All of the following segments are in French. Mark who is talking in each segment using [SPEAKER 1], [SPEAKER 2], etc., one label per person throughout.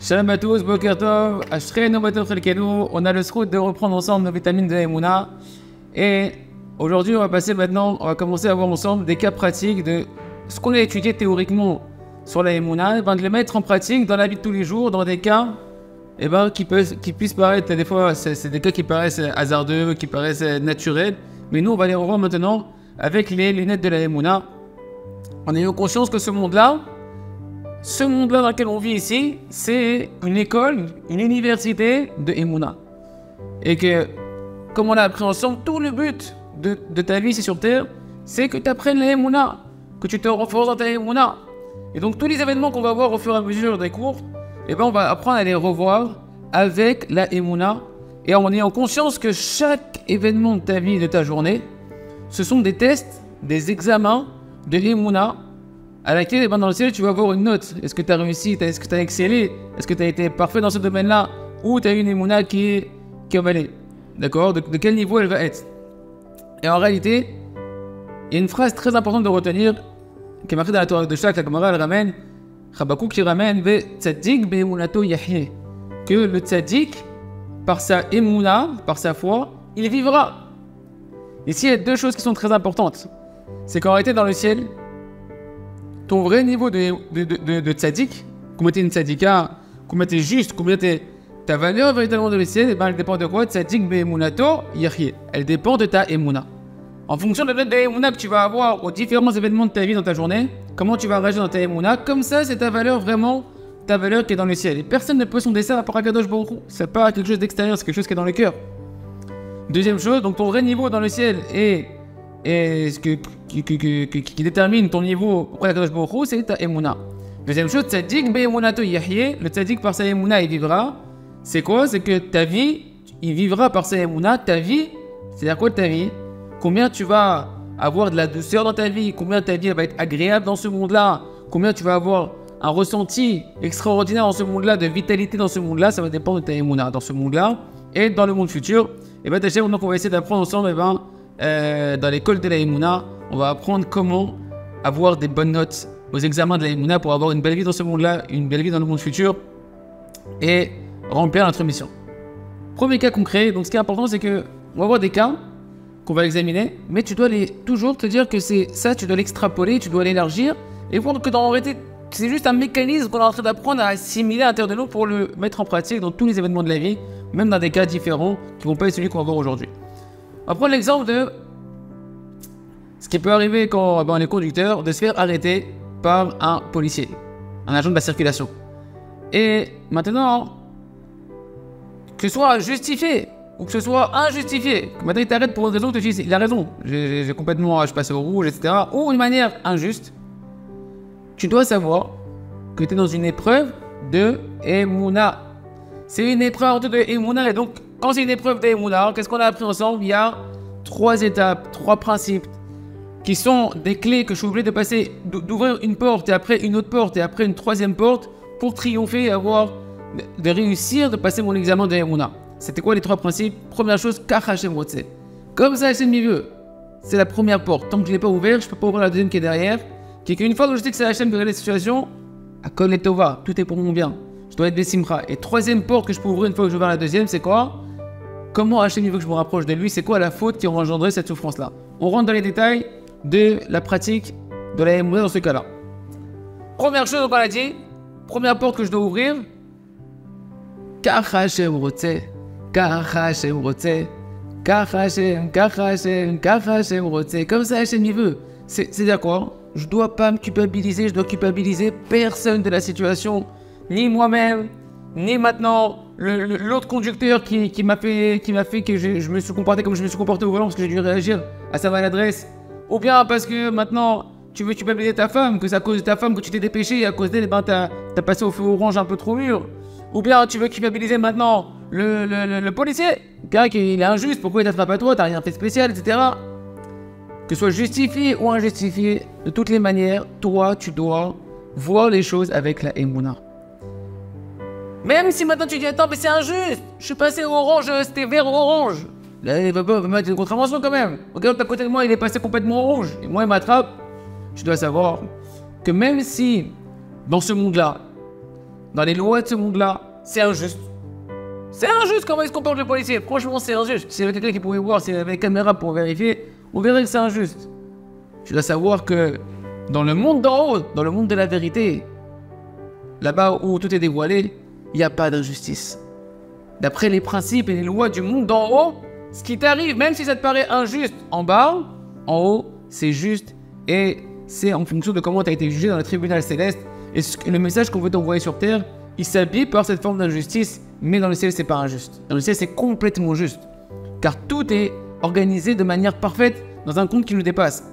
[SPEAKER 1] Shalom à tous, Boker Tov, Ashreinu B'Tov Chelkenu. On a le srout de reprendre ensemble nos vitamines de Emouna. Et aujourd'hui, on va commencer à voir ensemble des cas pratiques de ce qu'on a étudié théoriquement sur la Emouna, de les mettre en pratique dans la vie de tous les jours, dans des cas qui puissent paraître, des fois, c'est des cas qui paraissent hasardeux, qui paraissent naturels. Mais nous, on va les revoir maintenant avec les lunettes de la Emouna. En ayant conscience que ce monde-là dans lequel on vit ici, c'est une école, une université de Emouna. Et que, comme on l'a appris ensemble, tout le but de ta vie ici sur Terre, c'est que tu apprennes la Emouna, que tu te renforces dans ta Emouna. Et donc, tous les événements qu'on va voir au fur et à mesure des cours, on va apprendre à les revoir avec la Emouna. Et en ayant conscience que chaque événement de ta vie, de ta journée, ce sont des tests, des examens de Emouna, à laquelle, dans le ciel, tu vas avoir une note. Est-ce que tu as réussi? Est-ce que tu as excellé? Est-ce que tu as été parfait dans ce domaine-là? Ou tu as une Emouna qui va aller? D'accord? De quel niveau elle va être? Et en réalité, il y a une phrase très importante de retenir, qui est marquée dans la Torah de Shak, la Gemara, elle ramène, Chabakouk qui ramène, Tzadik be'emunato yahye. Que le Tzadik, par sa Emouna, par sa foi, il vivra. Ici, il y a deux choses qui sont très importantes. C'est qu'en réalité, dans le ciel, ton vrai niveau de tzaddik, combien tu es une tzaddika, combien tu es juste, combien ta valeur véritablement de le ciel, elle dépend de quoi? Tzaddik be'emunato yahye. Elle dépend de ta emuna. En fonction de l'emuna que tu vas avoir aux différents événements de ta vie dans ta journée, comment tu vas réagir dans ta emuna, comme ça c'est ta valeur vraiment, ta valeur qui est dans le ciel. Et personne ne peut sonder ça à part Akadosh Baruch Hu. C'est pas quelque chose d'extérieur, c'est quelque chose qui est dans le cœur. Deuxième chose, donc ton vrai niveau dans le ciel et ce qui détermine ton niveau auprès d'Akadosh Baruch Hu, c'est ta Emouna. Deuxième chose, Tzadik be'emunato yahye, le Tzadik par sa Emouna il vivra. C'est quoi? C'est que ta vie, il vivra par sa Emouna, ta vie, c'est-à-dire quoi ta vie? Combien tu vas avoir de la douceur dans ta vie? Combien ta vie va être agréable dans ce monde-là? Combien tu vas avoir un ressenti extraordinaire dans ce monde-là, de vitalité dans ce monde-là? Ça va dépendre de ta Emouna dans ce monde-là et dans le monde futur. Et donc on va essayer d'apprendre ensemble, dans l'école de la Emouna, on va apprendre comment avoir des bonnes notes aux examens de la Emouna pour avoir une belle vie dans ce monde-là, une belle vie dans le monde futur et remplir notre mission. Premier cas concret, donc ce qui est important, c'est que on va avoir des cas qu'on va examiner, mais tu dois toujours te dire que c'est ça, tu dois l'extrapoler, tu dois l'élargir et voir que en réalité, c'est juste un mécanisme qu'on est en train d'apprendre à assimiler à l'intérieur de nous pour le mettre en pratique dans tous les événements de la vie, même dans des cas différents qui ne vont pas être celui qu'on va voir aujourd'hui. On va prendre l'exemple de ce qui peut arriver quand on est conducteur, de se faire arrêter par un policier, un agent de la circulation. Et maintenant, que ce soit justifié ou que ce soit injustifié, que maintenant il t'arrête pour une raison, tu te dis il a raison, j'ai complètement, je passe au rouge, etc. Ou une manière injuste, tu dois savoir que tu es dans une épreuve de Emouna. C'est une épreuve de Emouna et donc quand c'est une épreuve d'Emouna, qu'est-ce qu'on a appris ensemble? Il y a 3 étapes, 3 principes qui sont des clés que je suis obligé de passer, d'ouvrir une porte et après une autre porte et après une troisième porte pour triompher et de réussir de passer mon examen d'Emouna. C'était quoi les 3 principes? Première chose, Kach Hashem Rotse. Comme ça Hashem m'y veut. C'est la première porte. Tant que je ne l'ai pas ouvert, je ne peux pas ouvrir la deuxième qui est derrière. Qui est qu'une fois que je sais que c'est Hashem qui règle les situations, Akol et Tova, tout est pour mon bien. Je dois être Bessimcha. Et troisième porte que je peux ouvrir une fois que je vais vers la deuxième, c'est quoi? Comment Hachem veut que je me rapproche de lui? C'est quoi la faute qui aura engendré cette souffrance-là? On rentre dans les détails de la pratique de la Emouna dans ce cas-là. Première chose, on a dit, première porte que je dois ouvrir, Kach Hashem Rotse, Kach Hashem Rotse, Kach Hashem, Kach Hashem, Kach Hashem Rotse. Comme ça Hachem y veut. C'est-à-dire quoi? Je dois pas me culpabiliser, je dois culpabiliser personne de la situation, ni moi-même, ni maintenant l'autre conducteur qui m'a fait que je me suis comporté comme je me suis comporté au volant parce que j'ai dû réagir à sa maladresse. Ou bien parce que maintenant tu veux culpabiliser ta femme, que c'est à cause de ta femme que tu t'es dépêché et à cause d'elle t'as passé au feu orange un peu trop mûr. Ou bien tu veux culpabiliser maintenant le policier, car il est injuste, pourquoi il t'attrape à toi, t'as rien fait de spécial, etc. Que ce soit justifié ou injustifié, de toutes les manières, toi tu dois voir les choses avec la Emouna. Même si maintenant tu dis attends mais c'est injuste, je suis passé au orange, c'était vert au orange. Là il va mettre une contravention quand même. Regarde à côté de moi il est passé complètement au rouge. Et moi il m'attrape. Je dois savoir que même si dans ce monde-là, dans les lois de ce monde-là, c'est injuste. C'est injuste comment ils se comportent les policiers. Franchement, c'est injuste. S'il y avait quelqu'un qui pouvait voir, s'il y avait une caméra pour vérifier, on verrait que c'est injuste. Tu dois savoir que dans le monde d'en haut, dans le monde de la vérité, là-bas où tout est dévoilé, il n'y a pas d'injustice. D'après les principes et les lois du monde d'en haut, ce qui t'arrive, même si ça te paraît injuste en bas, en haut, c'est juste et c'est en fonction de comment tu as été jugé dans le tribunal céleste. Et le message qu'on veut t'envoyer sur terre, il s'habille par cette forme d'injustice, mais dans le ciel, c'est pas injuste. Dans le ciel, c'est complètement juste. Car tout est organisé de manière parfaite dans un compte qui nous dépasse.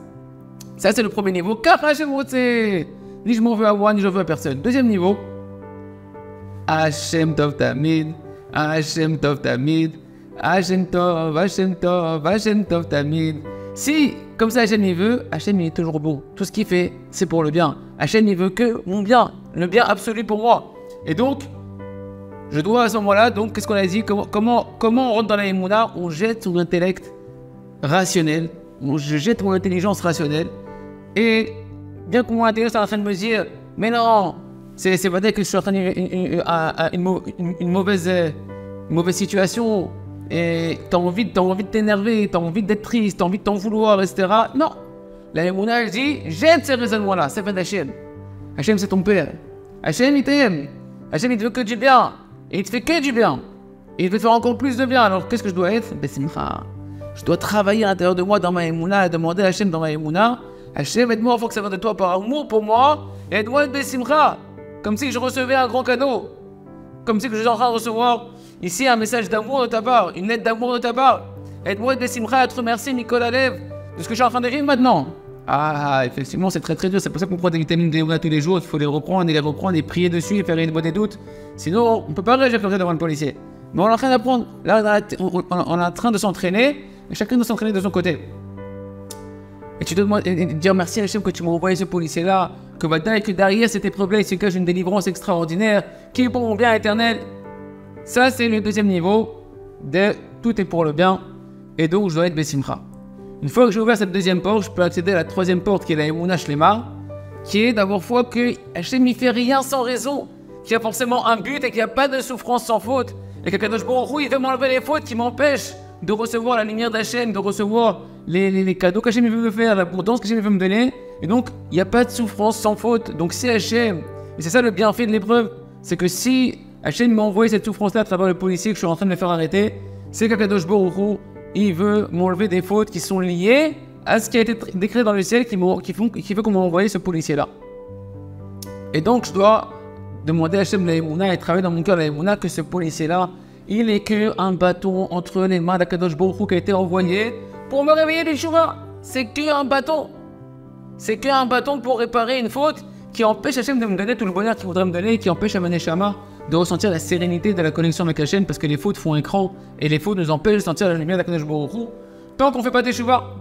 [SPEAKER 1] Ça, c'est le premier niveau. Car Hachem Rotse. Ni je m'en veux à moi, ni je veux à personne. Deuxième niveau. Hachem Tov Tamid. Hachem Tov Tamid. Hachem Tov, Hachem Tov, Hachem Tov Tamid. Si, comme ça, Hachem il veut, Hachem il est toujours bon. Tout ce qu'il fait, c'est pour le bien. Hachem il veut que mon bien, le bien absolu pour moi. Et donc, je dois à ce moment-là, donc, qu'est-ce qu'on a dit, comment on rentre dans la Emouna? On jette son intellect rationnel, je jette mon intelligence rationnelle. Et bien que mon intelligence est en train de me dire, mais non, c'est peut-être que je suis en train une mauvaise situation. Et t'as envie de t'énerver, t'as envie d'être triste, t'as envie de t'en vouloir, etc. Non. La Emouna, elle dit, jette ces raisonnements-là, c'est fait d'Hachem. Hachem, c'est ton père. Hachem, il t'aime. Hachem, il te veut que du bien. Et il te fait que du bien. Et il veut te faire encore plus de bien. Alors, qu'est-ce que je dois être? Simcha. Je dois travailler à l'intérieur de moi, dans ma Emouna, et demander à Hachem dans ma Emouna, Hachem, aide-moi, il faut que ça vienne de toi par amour pour moi. Aide-moi de Simcha. Comme si je recevais un grand cadeau. Comme si je suis en train de recevoir ici un message d'amour de ta part, une lettre d'amour de ta part. Aide-moi de Simcha à te remercier, Nicolas Lev, de ce que je suis en train de vivre maintenant. Ah, effectivement, c'est très très dur. C'est pour ça qu'on prend des vitamines D tous les jours. Il faut les reprendre et prier dessus et faire une bonne doute. Sinon, on ne peut pas réagir comme ça devant le policier. Mais on est en train d'apprendre. Là, on est en train de s'entraîner. Et chacun doit s'entraîner de son côté. Et tu dois dire merci à Hachem que tu m'as envoyé ce policier-là. Que maintenant, et que derrière cette épreuve-là, il se cache une délivrance extraordinaire. Qui est pour mon bien éternel. Ça, c'est le deuxième niveau de tout est pour le bien. Et donc, je dois être Bessimcha. Une fois que j'ai ouvert cette deuxième porte, je peux accéder à la troisième porte qui est la Emouna Shlema, qui est d'avoir foi que Hachem ne fait rien sans raison, qu'il y a forcément un but et qu'il n'y a pas de souffrance sans faute, et que Kadosh Baruch Hu, il veut m'enlever les fautes qui m'empêchent de recevoir la lumière d'Hachem, de recevoir les cadeaux qu'Hachem veut me faire, l'abondance qu'Hachem veut me donner, et donc il n'y a pas de souffrance sans faute. Donc si Hachem, et c'est ça le bienfait de l'épreuve, c'est que si Hachem m'a envoyé cette souffrance-là à travers le policier que je suis en train de me faire arrêter, c'est que Kadosh Baruch Hu, il veut m'enlever des fautes qui sont liées à ce qui a été décrit dans le ciel qui fait qu'on m'a envoyé ce policier-là. Et donc, je dois demander à Hachem la Emouna et travailler dans mon cœur la Emouna que ce policier-là, il est qu'un bâton entre les mains d'Akadosh Baruch Hu qui a été envoyé pour me réveiller des Shuvah. C'est qu'un bâton. C'est qu'un bâton pour réparer une faute qui empêche Hachem de me donner tout le bonheur qu'il voudrait me donner et qui empêche Amane Shama de ressentir la sérénité de la connexion avec Hachem parce que les fautes font écran et les fautes nous empêchent de sentir la lumière d'Akadosh Baruch Hu tant qu'on fait pas des Shuvah.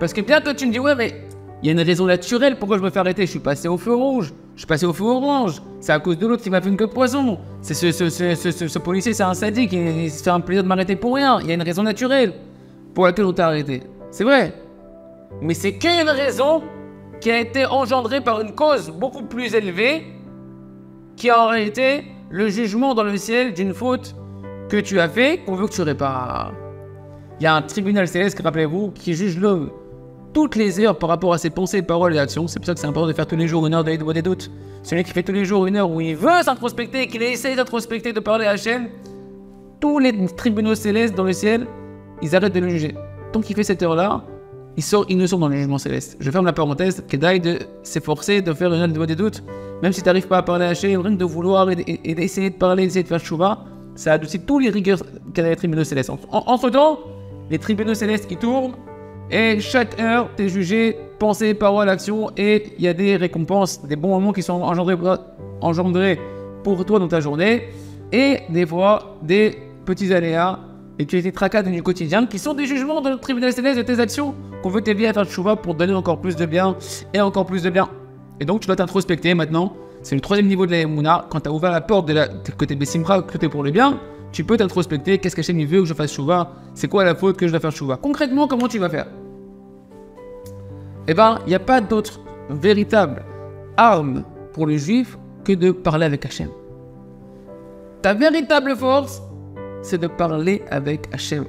[SPEAKER 1] Parce que bien que tu me dis ouais mais il y a une raison naturelle pourquoi je me fais arrêter, je suis passé au feu rouge, je suis passé au feu orange, c'est à cause de l'autre qui m'a fait une queue de poison, c'est ce policier c'est un sadique, il se fait un plaisir de m'arrêter pour rien, il y a une raison naturelle pour laquelle on t'a arrêté, c'est vrai, mais c'est qu'une raison qui a été engendrée par une cause beaucoup plus élevée qui a en réalité le jugement dans le ciel d'une faute que tu as fait qu'on veut que tu répares. Il y a un tribunal céleste, rappelez-vous, qui juge l'homme toutes les heures par rapport à ses pensées, paroles et actions. C'est pour ça que c'est important de faire tous les jours une heure de des doutes. Celui qui fait tous les jours une heure où il veut s'introspecter, qu'il essaye d'introspecter, de parler à Hachem, tous les tribunaux célestes dans le ciel, ils arrêtent de le juger. Tant qu'il fait cette heure-là, ils ne sont dans le jugement céleste. Je ferme la parenthèse, qu'Edaï de s'efforcer de faire une heure de des doutes, même si tu n'arrives pas à parler à Hachem, rien que de vouloir et d'essayer de parler, d'essayer de faire Tchouva, ça adoucit tous les rigueurs qu'a les tribunaux célestes. Entre-temps, les tribunaux célestes qui tournent, et chaque heure, tu es jugé, pensée, parole, action, et il y a des récompenses, des bons moments qui sont engendrés pour toi dans ta journée, et des fois, des petits aléas, et tu as des tracas du quotidien, qui sont des jugements de notre tribunal céleste de tes actions, qu'on veut t'aider à faire Tchouva pour te donner encore plus de bien, et encore plus de bien. Et donc, tu dois t'introspecter maintenant, c'est le troisième niveau de la Emouna, quand tu as ouvert la porte de côté Bessimcha, côté pour le bien, tu peux t'introspecter, qu'est-ce qu'Hachem veut que je fasse Tchouva, c'est quoi la faute que je dois faire Tchouva. Concrètement, comment tu vas faire? Eh bien, il n'y a pas d'autre véritable arme pour les juifs que de parler avec Hachem. Ta véritable force, c'est de parler avec Hachem.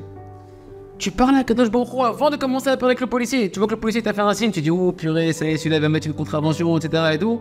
[SPEAKER 1] Tu parles à Kadosh Baruch Hu avant de commencer à parler avec le policier. Tu vois que le policier t'a fait un signe, tu dis oh purée, ça y est, celui-là va mettre une contravention, etc. et tout.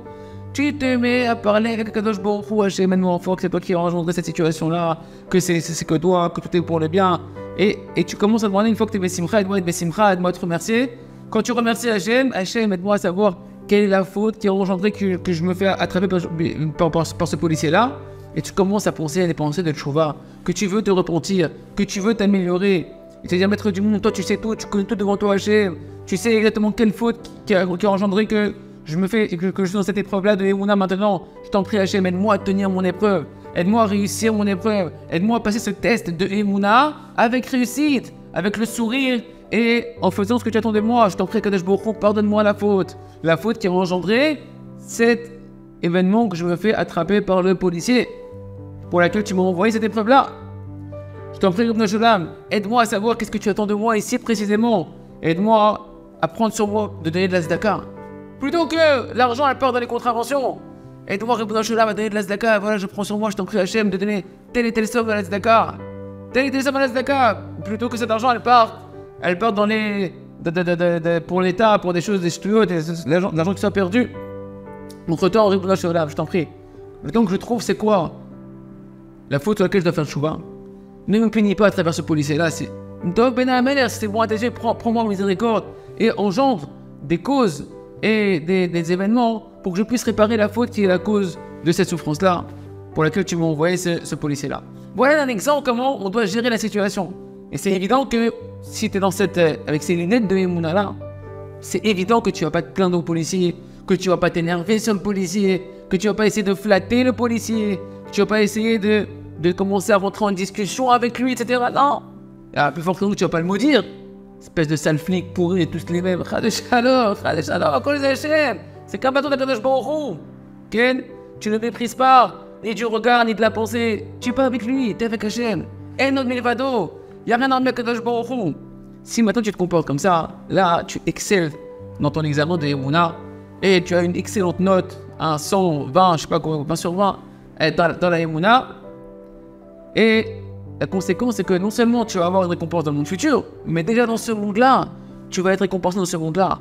[SPEAKER 1] Tu te mets à parler avec Kadosh Baruch Hu, Hachem, mets-moi en force, c'est toi qui as engendré cette situation-là, que c'est que toi, que tout est pour le bien. Et tu commences à demander une fois que tu es Bessimcha, aide-moi être Bessimcha, aide-moi à te remercier. Quand tu remercies Hachem, Hachem, aide-moi à savoir quelle est la faute qui a engendré que je me fais attraper par ce policier-là. Et tu commences à penser à des pensées de tchouva, que tu veux te repentir, que tu veux t'améliorer. Et c'est-à-dire, maître du monde, toi tu sais tout, tu connais tout devant toi, Hachem. Tu sais exactement quelle faute qui a engendré que je suis dans cette épreuve-là de Emouna maintenant. Je t'en prie, Hachem, aide-moi à tenir mon épreuve. Aide-moi à réussir mon épreuve. Aide-moi à passer ce test de Emouna avec réussite, avec le sourire et en faisant ce que tu attends de moi. Je t'en prie, Kadosh Baruch Hu, pardonne-moi la faute. La faute qui a engendré cet événement que je me fais attraper par le policier pour laquelle tu m'as envoyé cette épreuve-là. Je t'en prie, Ribna Shalom, aide-moi à savoir qu'est-ce que tu attends de moi ici précisément. Aide-moi à prendre sur moi de donner de la tzedaka. Plutôt que l'argent, elle part dans les contraventions. Aide-moi, Ribna Shalom, à donner de la tzedaka. Voilà, je prends sur moi, je t'en prie, Hachem, de donner telle et telle somme de la tzedaka. Telle et telle somme de la tzedaka. Plutôt que cet argent, elle part dans les... pour l'État, pour des choses, des ch'touillottes, l'argent qui soit perdu. Entre-temps, Ribna Shalom, je t'en prie. Maintenant que je trouve, c'est quoi la faute sur laquelle je dois faire le chouva. Ne me punis pas à travers ce policier-là, c'est... Dov ben Ameler, c'est bon ATG, prends-moi miséricorde et engendre des causes et des événements pour que je puisse réparer la faute qui est la cause de cette souffrance-là pour laquelle tu m'as envoyé ce policier-là. Voilà un exemple comment on doit gérer la situation. Et c'est évident que si tu es dans avec ces lunettes de Emouna là, c'est évident que tu vas pas te plaindre au policier, que tu vas pas t'énerver sur le policier, que tu vas pas essayer de flatter le policier, que tu vas pas essayer de commencer à rentrer en discussion avec lui, etc. Non. Et plus fort que nous, tu vas pas le maudire. Espèce de sale flic pourri et tous les mêmes. Chadeshalo, Kol Hachem. C'est comme bâton d'Akadosh Baruch Hu. Ken, tu ne méprises pas, ni du regard, ni de la pensée. Tu es pas avec lui, tu es avec Hachem. Et notre milvado. Il n'y a rien à mettre Akadosh Baruch Hu. Si maintenant tu te comportes comme ça, là, tu excelles dans ton examen de Emouna et tu as une excellente note, un 120, je sais pas combien, 20 sur 20, dans la Emouna. Et la conséquence, c'est que non seulement tu vas avoir une récompense dans le monde futur, mais déjà dans ce monde-là, tu vas être récompensé dans ce monde-là.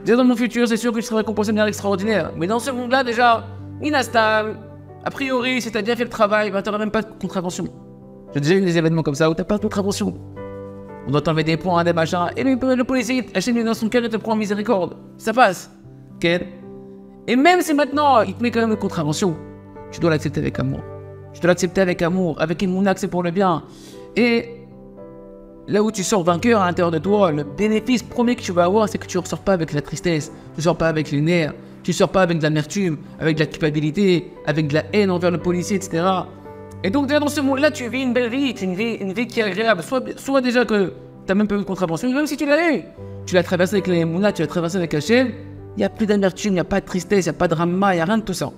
[SPEAKER 1] Déjà dans le monde futur, c'est sûr que tu seras récompensé de manière extraordinaire. Mais dans ce monde-là, déjà, inastable, a priori, si tu as bien fait le travail, tu n'auras même pas de contravention. J'ai déjà eu des événements comme ça où tu n'as pas de contravention. On doit t'enlever des points, des machins, et le policier achète dans son cœur et te prend en miséricorde. Ça passe. Okay. Et même si maintenant, il te met quand même une contravention, tu dois l'accepter avec amour. Tu dois l'accepter avec amour, avec une mouna que c'est pour le bien. Et là où tu sors vainqueur à l'intérieur de toi, le bénéfice premier que tu vas avoir, c'est que tu ne ressors pas avec la tristesse, tu ne sors pas avec les nerfs, tu ne sors pas avec de l'amertume, avec de la culpabilité, avec de la haine envers le policier, etc. Et donc déjà dans ce monde-là, tu vis une belle vie, une vie qui est agréable. Soit déjà que tu n'as même pas eu de contravention, même si tu l'as eu, tu l'as traversé avec les mouna, tu l'as traversé avec Hachem, il n'y a plus d'amertume, il n'y a pas de tristesse, il n'y a pas de drama, il n'y a rien de tout ça.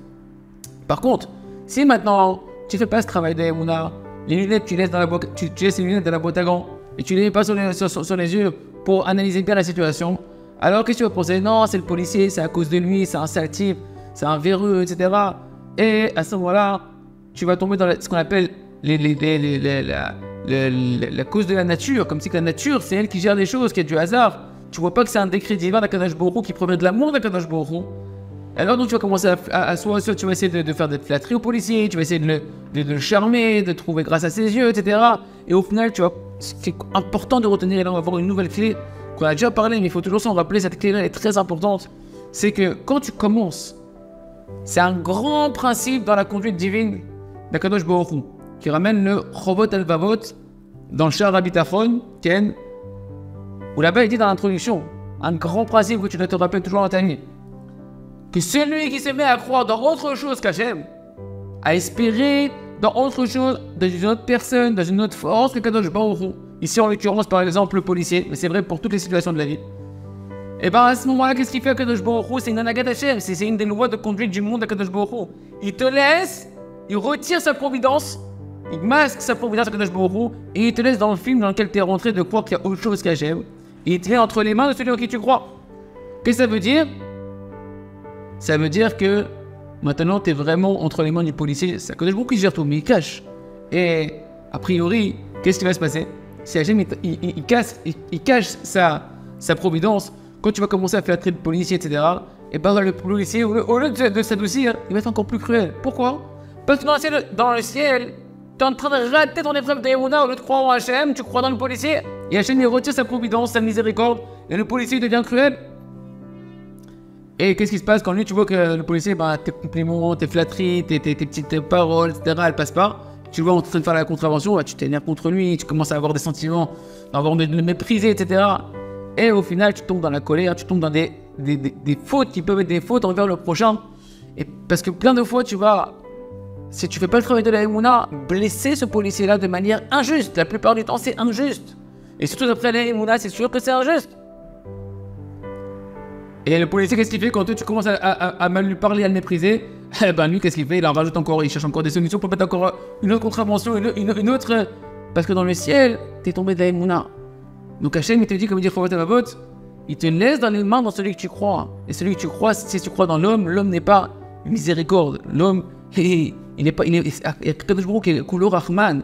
[SPEAKER 1] Par contre, si maintenant, tu fais pas ce travail d'Emouna, les lunettes, tu laisses les lunettes dans la boîte à gants et tu les mets pas sur les yeux pour analyser bien la situation. Alors qu'est-ce que tu vas penser? Non, c'est le policier, c'est à cause de lui, c'est un sale type, c'est un véreux, etc. Et à ce moment-là, tu vas tomber dans ce qu'on appelle la cause de la nature, comme si que la nature, c'est elle qui gère les choses, qu'il y a du hasard. Tu vois pas que c'est un décret divin d'Akadosh Baruch Hu qui provient de l'amour d'Akadosh Baruch Hu. Alors donc tu vas commencer soit tu vas essayer de faire des flatteries au policier, tu vas essayer de le charmer, de trouver grâce à ses yeux, etc. Et au final, ce qui est important de retenir, et là on va voir une nouvelle clé, qu'on a déjà parlé, mais il faut toujours s'en rappeler, cette clé-là est très importante, c'est que quand tu commences, c'est un grand principe dans la conduite divine d'Akadosh Baruch Hu, qui ramène le Chovot al-Vavot dans le Shar Habitachon, Ken, où là-bas il dit dans l'introduction, un grand principe que tu dois te rappeler toujours dans ta vie, que celui qui se met à croire dans autre chose qu'Hachem, à espérer dans autre chose, dans une autre personne, dans une autre force que Kadosh Baruch Hu. Ici en l'occurrence par exemple le policier, mais c'est vrai pour toutes les situations de la vie. Et bien à ce moment-là, qu'est-ce qu'il fait à Kadosh Baruch Hu? C'est une anagat Hachem, c'est une des lois de conduite du monde à Kadosh Baruch Hu. Il te laisse, il retire sa providence, il masque sa providence à Kadosh Baruch Hu, et il te laisse dans le film dans lequel tu es rentré de croire qu'il y a autre chose qu'Hachem. Et il te met entre les mains de celui en qui tu crois. Qu'est-ce que ça veut dire? Ça veut dire que Maintenant, tu es vraiment entre les mains du policier. C'est Akadosh Baruch Hu qui gère tout, mais il cache. Et a priori, qu'est-ce qui va se passer? Si Hachem il cache sa providence, quand tu vas commencer à faire traiter le policier, etc., et ben le policier, au lieu de s'adoucir, il va être encore plus cruel. Pourquoi? Parce que dans le ciel, tu es en train de rater ton épreuve d'Emouna. Au lieu de croire en Hachem, tu crois dans le policier. Et Hachem, il retire sa providence, sa miséricorde, et le policier devient cruel. Et qu'est-ce qui se passe quand lui, tu vois que le policier, bah, tes compliments, tes flatteries, tes petites paroles, etc., elles passent pas. Tu le vois en train de faire la contravention, bah, tu t'énerves contre lui, tu commences à avoir des sentiments, de le mépriser, etc. Et au final, tu tombes dans la colère, tu tombes dans des fautes qui peuvent être des fautes envers le prochain. Et parce que plein de fois, tu vas, si tu fais pas le travail de la Emouna, blesser ce policier-là de manière injuste. La plupart du temps, c'est injuste. Et surtout après la Emouna, c'est sûr que c'est injuste. Et le policier, qu'est-ce qu'il fait quand toi, tu commences à mal lui parler, à le mépriser? Eh ben lui, qu'est-ce qu'il fait? Il en rajoute encore, il cherche encore des solutions pour mettre encore une autre contravention, une autre... Parce que dans le ciel, t'es tombé de la Emouna. Donc Hachem, il te dit, comme dire Chovat Avavot, il te laisse dans les mains dans celui que tu crois. Et celui que tu crois, si tu crois dans l'homme, l'homme n'est pas miséricorde. L'homme, il n'est pas... Il est Kadosh Baruch Hu, Kulo Rahman.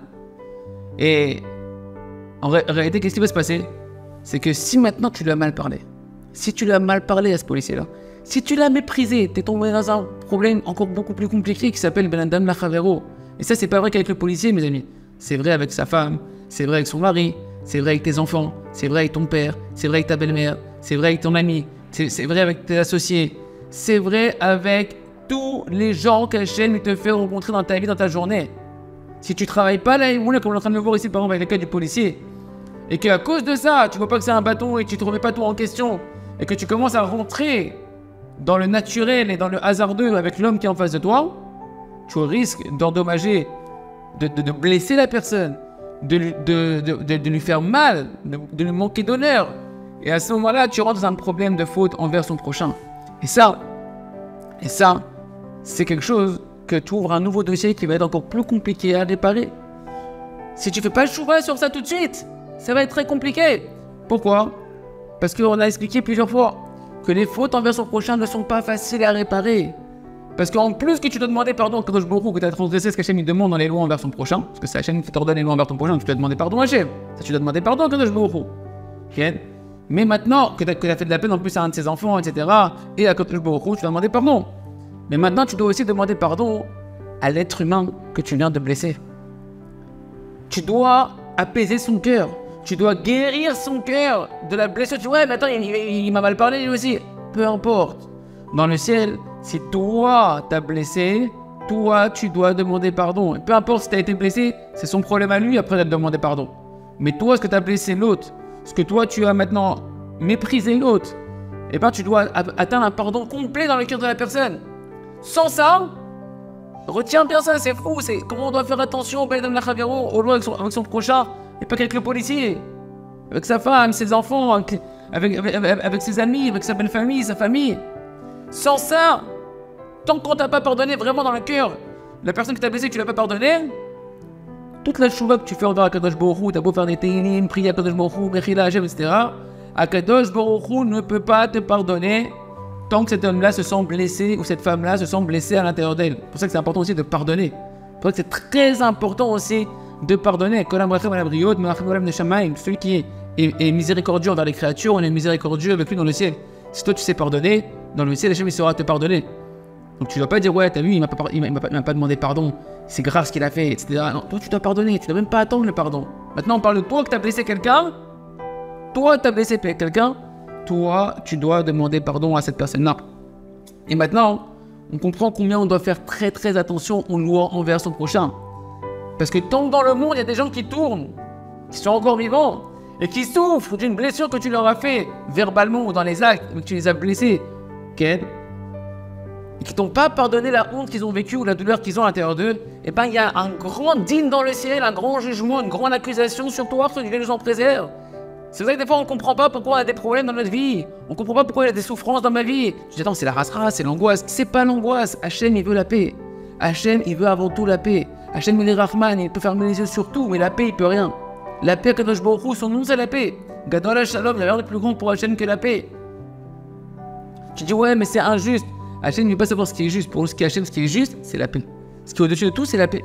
[SPEAKER 1] Et en réalité, qu'est-ce qui va se passer? C'est que si maintenant tu lui as mal parlé, si tu l'as mal parlé à ce policier-là, si tu l'as méprisé, t'es tombé dans un problème encore beaucoup plus compliqué qui s'appelle Ben Adam Lachavero. Et ça, c'est pas vrai qu'avec le policier, mes amis. C'est vrai avec sa femme, c'est vrai avec son mari, c'est vrai avec tes enfants, c'est vrai avec ton père, c'est vrai avec ta belle-mère, c'est vrai avec ton ami, c'est vrai avec tes associés, c'est vrai avec tous les gens qu'Hachem te fait rencontrer dans ta vie, dans ta journée. Si tu travailles pas là, comme on est en train de le voir ici, par exemple, avec le cas du policier, et qu'à cause de ça, tu vois pas que c'est un bâton et que tu te remets pas tout en question, et que tu commences à rentrer dans le naturel et dans le hasardeux avec l'homme qui est en face de toi, tu risques d'endommager, de blesser la personne, de lui faire mal, de lui manquer d'honneur. Et à ce moment-là, tu rentres dans un problème de faute envers son prochain. Et ça, c'est quelque chose que tu ouvres un nouveau dossier qui va être encore plus compliqué à réparer. Si tu fais pas le choix sur ça tout de suite, ça va être très compliqué. Pourquoi? Parce qu'on a expliqué plusieurs fois que les fautes envers son prochain ne sont pas faciles à réparer. Parce qu'en plus que tu dois demander pardon à Kadosh Baruch Hu, que tu as transgressé ce qu'Hachem il demande dans les lois envers son prochain, parce que c'est Hachem qui t'ordonne les lois envers ton prochain, donc tu dois demander pardon à Hachem. Ça, tu dois demander pardon à Kadosh Baruch Hu. Okay? Mais maintenant que tu as fait de la peine en plus à un de ses enfants, etc., et à Kadosh Baruch Hu, tu dois demander pardon. Mais maintenant, tu dois aussi demander pardon à l'être humain que tu viens de blesser. Tu dois apaiser son cœur. Tu dois guérir son cœur de la blessure. Tu dis, ouais, mais attends, il m'a mal parlé lui aussi. Peu importe. Dans le ciel, si toi t'as blessé, toi tu dois demander pardon. Et peu importe si t'as été blessé, c'est son problème à lui après de demander pardon. Mais toi, ce que t'as blessé l'autre, ce que toi tu as maintenant méprisé l'autre, et ben tu dois atteindre un pardon complet dans le cœur de la personne. Sans ça, retiens bien ça, c'est fou. C'est comment on doit faire attention au loin avec son prochain. Et pas qu'avec le policier, avec sa femme, ses enfants, avec ses amis, avec sa belle famille, sa famille. Sans ça, tant qu'on t'a pas pardonné vraiment dans le cœur, la personne qui t'a blessé, que tu l'as pas pardonné, toute la chouva que tu fais envers Akadosh Baruch Hu, t'as beau faire des télim, prier à Akadosh Baruch Hu, Mechila Hashem, etc., Akadosh Baruch Hu ne peut pas te pardonner tant que cet homme-là se sent blessé ou cette femme-là se sent blessée à l'intérieur d'elle. C'est pour ça que c'est important aussi de pardonner. C'est pour ça que c'est très important aussi de pardonner. Celui qui est miséricordieux envers les créatures, on est miséricordieux avec lui dans le ciel. Si toi tu sais pardonner, dans le ciel, Hachem il saura te pardonner. Donc tu dois pas dire, ouais, t'as vu, il m'a pas demandé pardon, c'est grave ce qu'il a fait, etc. Non, toi tu dois pardonner, tu dois même pas attendre le pardon. Maintenant on parle de toi que t'as blessé quelqu'un, toi tu dois demander pardon à cette personne-là. Et maintenant, on comprend combien on doit faire très très attention aux lois envers son prochain. Parce que tant que dans le monde, il y a des gens qui tournent, qui sont encore vivants, et qui souffrent d'une blessure que tu leur as fait, verbalement ou dans les actes, mais que tu les as blessés, et qui t'ont pas pardonné la honte qu'ils ont vécue ou la douleur qu'ils ont à l'intérieur d'eux, et ben il y a un grand dîne dans le ciel, un grand jugement, une grande accusation sur toi, que Dieu nous en préserve. C'est vrai que des fois on comprend pas pourquoi on a des problèmes dans notre vie, on comprend pas pourquoi il y a des souffrances dans ma vie. Je dis attends, c'est la rasra, c'est l'angoisse. C'est pas l'angoisse, Hachem il veut la paix. Hachem il veut avant tout la paix. Hachem il est Rahman, il peut fermer les yeux sur tout, mais la paix il peut rien. La paix Kadosh Baruch Hu, son nom c'est la paix. Gadol HaShalom, il n'y a rien de plus grand pour Hachem que la paix. Tu dis ouais mais c'est injuste. Hachem ne veut pas savoir ce qui est juste. Pour ce qui est Hachem, ce qui est juste, c'est la paix. Ce qui est au-dessus de tout, c'est la paix.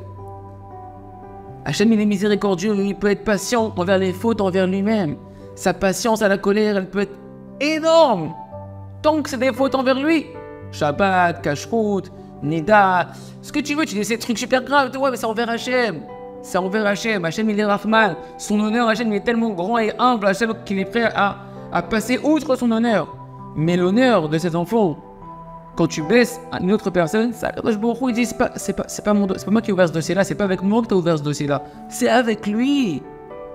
[SPEAKER 1] Hachem, il est miséricordieux, il peut être patient envers les fautes, envers lui-même. Sa patience à la colère, elle peut être énorme. Tant que c'est des fautes envers lui. Shabbat, Kashrut, Nida, ce que tu veux, tu dis ces trucs super graves. Ouais, mais c'est envers Hachem. C'est envers Hachem. Hachem, il est Rahman. Son honneur, Hachem, il est tellement grand et humble, Hachem, qu'il est prêt à passer outre son honneur. Mais l'honneur de cet enfant, quand tu blesses une autre personne, ça, il dit, c'est pas moi qui ai ouvert ce dossier-là, c'est pas avec moi que tu as ouvert ce dossier-là. C'est avec lui.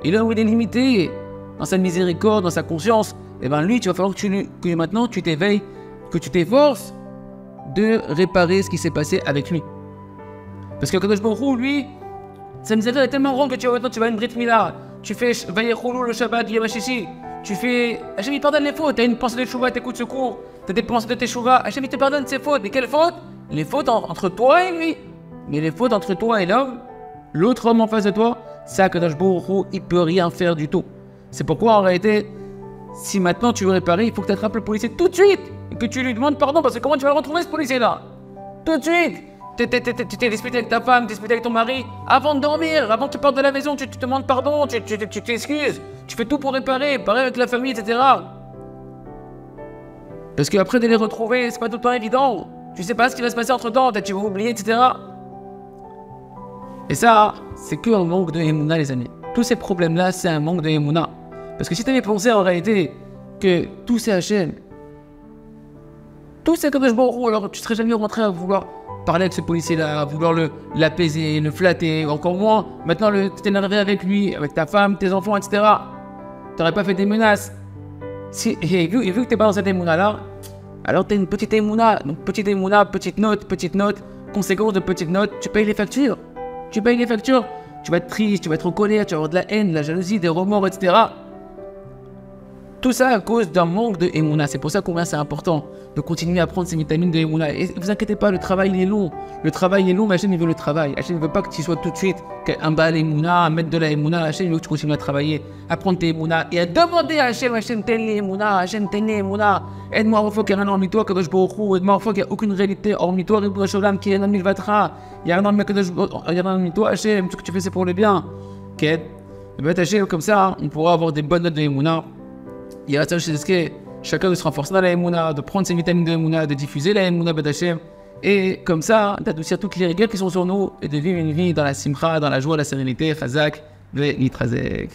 [SPEAKER 1] Et là où il est limité, dans sa miséricorde, dans sa conscience, et bien lui, tu vas falloir que maintenant tu t'éveilles, que tu t'efforces de réparer ce qui s'est passé avec lui. Parce que Kadosh Baruch Hu, lui, sa miséricorde est tellement grande que tu vas à une Brit Mila, tu fais Vayechoulou le Shabbat, Yom HaShishi, tu fais... Hachem, il pardonne les fautes, t'as une pensée de Teshuvah, t'écoutes secours, t'as des pensées de Teshuvah, Hachem, il te pardonne ses fautes. Mais quelles fautes? Les fautes entre toi et lui. Mais les fautes entre toi et l'homme, l'autre homme en face de toi, ça, Kadosh Baruch Hu, il peut rien faire du tout. C'est pourquoi, en réalité, si maintenant tu veux réparer, il faut que tu attrapes le policier tout de suite et que tu lui demandes pardon, parce que comment tu vas le retrouver, ce policier-là? Tout de suite. Tu t'es disputé avec ta femme, disputé avec ton mari, avant de dormir, avant que tu partes de la maison, tu te demandes pardon, tu t'excuses, tu fais tout pour réparer, pareil avec la famille, etc. Parce qu'après de les retrouver, c'est pas tout le temps évident. Tu sais pas ce qui va se passer entre temps, peut-être tu vas oublier, etc. Et ça, c'est que un manque de Emouna, les amis. Tous ces problèmes-là, c'est un manque de Emouna. Parce que si tu avais pensé en réalité que tout c'est Hachem, tout c'est Kadosh Baruch Hu, alors tu serais jamais rentré à vouloir parler avec ce policier-là, à vouloir l'apaiser, le flatter, encore moins maintenant t'énerver avec lui, avec ta femme, tes enfants, etc. T'aurais pas fait des menaces. Et vu que t'es pas dans cette émouna-là, alors t'es une petite émouna, donc petite émouna, petite note, conséquence de petite note, tu payes les factures. Tu payes les factures, tu vas être triste, tu vas être en colère, tu vas avoir de la haine, de la jalousie, des remords, etc. Tout ça à cause d'un manque de Emouna. C'est pour ça combien c'est important de continuer à prendre ces vitamines de Emouna. Et vous inquiétez pas, le travail il est long. Le travail est long, mais Hachem il veut le travail. Hachem ne veut pas que tu sois tout de suite un bal Emouna, un maître de la Emouna. Hachem il veut que tu continues à travailler, à prendre tes Emouna et à demander à Hachem, Hachem t'aide les Emouna, Hachem t'aide les Emouna. Aide-moi à fois qu'il y a rien hormis toi, Kadosh Baruch Hu. Aide-moi à fois qu'il n'y a aucune réalité hormis toi, Ribono Shel Olam, qui est un ami Vatra. Il y a rien hormis toi, Hachem, tout ce que tu fais c'est pour le bien. Ok? Hachem, comme ça, on pourra avoir des bonnes notes de Emouna. Il reste à chacun de se renforcer dans la Emouna, de prendre ses vitamines de Emouna, de diffuser la Emouna B'Hachem, et comme ça, d'adoucir toutes les rigueurs qui sont sur nous, et de vivre une vie dans la simcha, dans la joie, la sérénité, chazak, ve nitrazek.